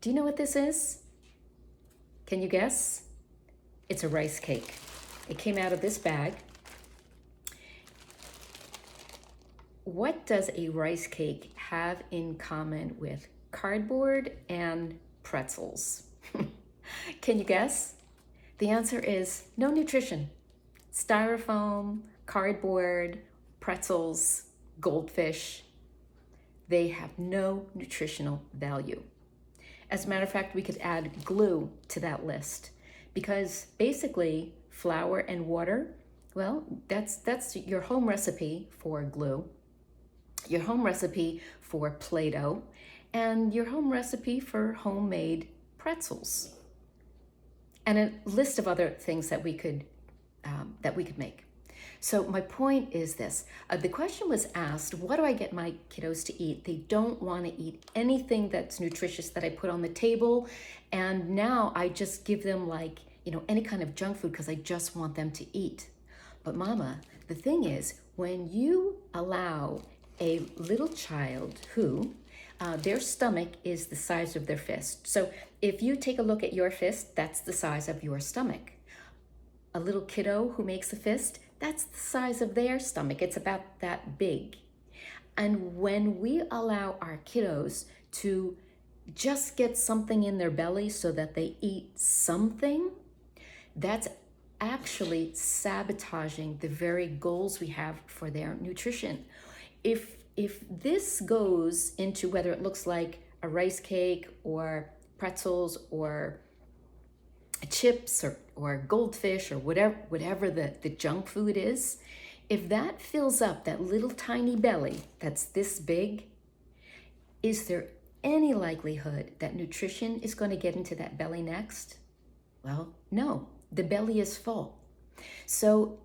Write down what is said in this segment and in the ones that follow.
Do you know what this is? Can you guess? It's a rice cake. It came out of this bag. What does a rice cake have in common with cardboard and pretzels? Can you guess? The answer is no nutrition. Styrofoam, cardboard, pretzels, goldfish, they have no nutritional value. As a matter of fact, we could add glue to that list because basically flour and water, well, that's your home recipe for glue, your home recipe for Play-Doh, and your home recipe for homemade pretzels, and a list of other things that we could make. So my point is this. The question was asked, what do I get my kiddos to eat? They don't want to eat anything that's nutritious that I put on the table. And now I just give them any kind of junk food because I just want them to eat. But mama, the thing is, when you allow a little child who their stomach is the size of their fist. So if you take a look at your fist, that's the size of your stomach. A little kiddo who makes a fist, that's the size of their stomach. It's about that big. And when we allow our kiddos to just get something in their belly so that they eat something, that's actually sabotaging the very goals we have for their nutrition. If this goes into whether it looks like a rice cake or pretzels or chips or goldfish or whatever the junk food is, if that fills up that little tiny belly that's this big, is there any likelihood that nutrition is going to get into that belly next? Well, no, the belly is full. So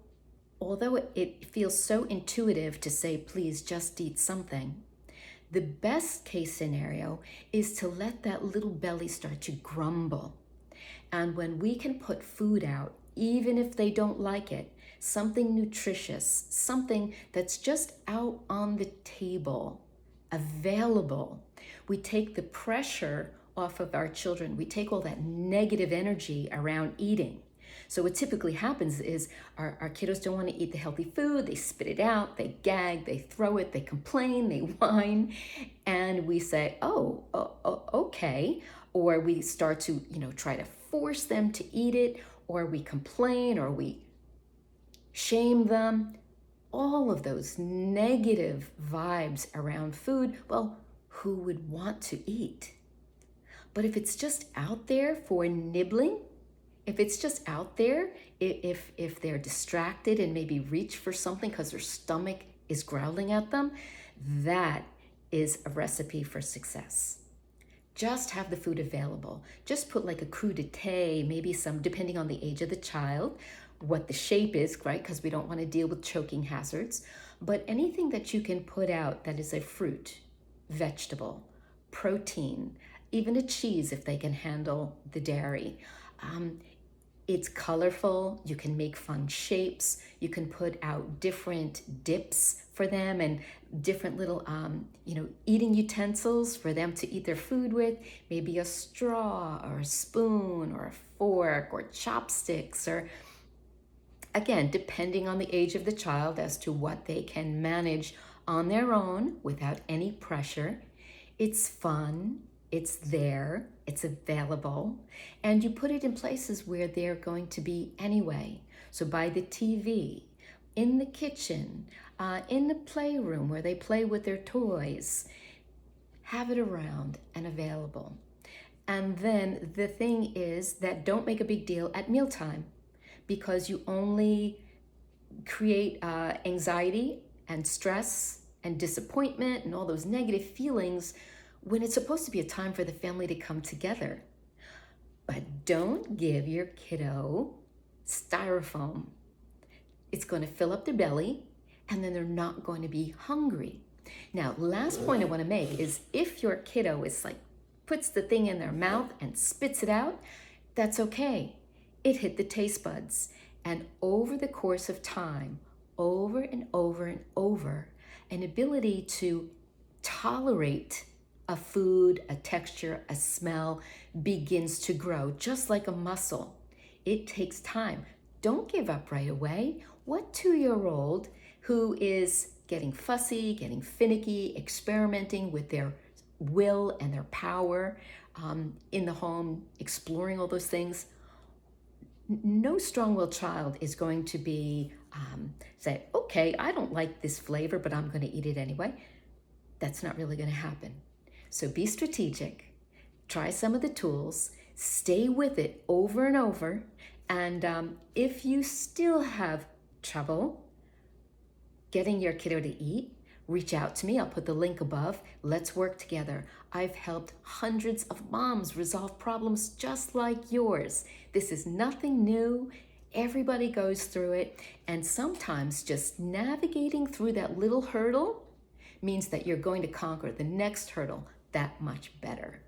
although it feels so intuitive to say, please just eat something, the best case scenario is to let that little belly start to grumble. And when we can put food out, even if they don't like it, something nutritious, something that's just out on the table, available, we take the pressure off of our children. We take all that negative energy around eating. So what typically happens is our kiddos don't want to eat the healthy food. They spit it out, they gag, they throw it, they complain, they whine. And we say, oh, okay. Or we start to, try to force them to eat it, or we complain, or we shame them. All of those negative vibes around food, well, who would want to eat? But if it's just out there for nibbling, if it's just out there, if they're distracted and maybe reach for something because their stomach is growling at them, that is a recipe for success. Just have the food available. Just put like a crudité, maybe some, depending on the age of the child, what the shape is, right? Because we don't want to deal with choking hazards. But anything that you can put out that is a fruit, vegetable, protein, even a cheese if they can handle the dairy. It's colorful. You can make fun shapes. You can put out different dips for them and different little, eating utensils for them to eat their food with. Maybe a straw or a spoon or a fork or chopsticks, or again, depending on the age of the child as to what they can manage on their own without any pressure. It's fun. It's there, it's available, and you put it in places where they're going to be anyway. So by the TV, in the kitchen, in the playroom where they play with their toys, have it around and available. And then the thing is that don't make a big deal at mealtime, because you only create anxiety and stress and disappointment and all those negative feelings when it's supposed to be a time for the family to come together. But don't give your kiddo styrofoam. It's going to fill up their belly, and then they're not going to be hungry. Now, last point I want to make is if your kiddo is puts the thing in their mouth and spits it out, that's okay. It hit the taste buds. And over the course of time, over and over and over, an ability to tolerate A food, a texture, a smell begins to grow, just like a muscle. It takes time. Don't give up right away. What 2-year-old who is getting fussy, getting finicky, experimenting with their will and their power in the home, exploring all those things, no strong-willed child is going to be say, okay, I don't like this flavor, but I'm going to eat it anyway. That's not really going to happen. So be strategic, try some of the tools, stay with it over and over, and if you still have trouble getting your kiddo to eat, reach out to me. I'll put the link above. Let's work together. I've helped hundreds of moms resolve problems just like yours. This is nothing new. Everybody goes through it. And sometimes just navigating through that little hurdle means that you're going to conquer the next hurdle that much better.